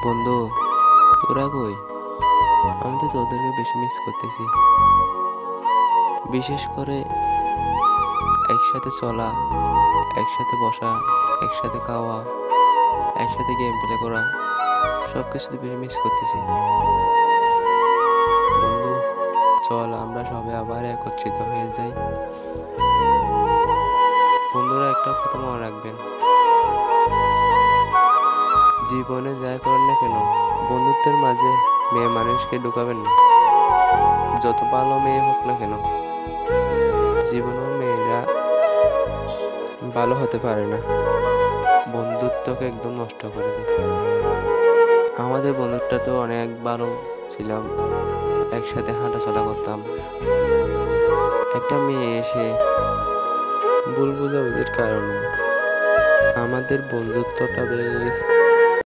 বন্ধু, তোরা কই? আমি তো তোদেরকে বেশি মিস করতেছি। বিশেষ করে একসাথে চলা, একসাথে বসা, একসাথে খাওয়া, একসাথে গেম প্লে করা, সব কিছুতে বেশি মিস করতেছি। বন্ধু, চল আমরা সবাই আবার একত্রিত হয়ে যাই। বন্ধুরা, একটা কথা মনে রাখবেন, জীবনে যাই করেন না কেন, বন্ধুত্বের মাঝে মেয়ে মানুষকে ঢুকাবেন না। যত ভালো মেয়ে হোক না কেন, জীবনেও মেয়েরা ভালো হতে পারে না, বন্ধুত্বকে একদম নষ্ট করে দেয়। আমাদের বন্ধুত্বটা তো অনেক ভালো ছিলাম, একসাথে হাঁটাচলা করতাম। একটা মেয়ে এসে ভুল বোঝাবুঝির কারণে আমাদের বন্ধুত্বটা ভেঙে গেছে।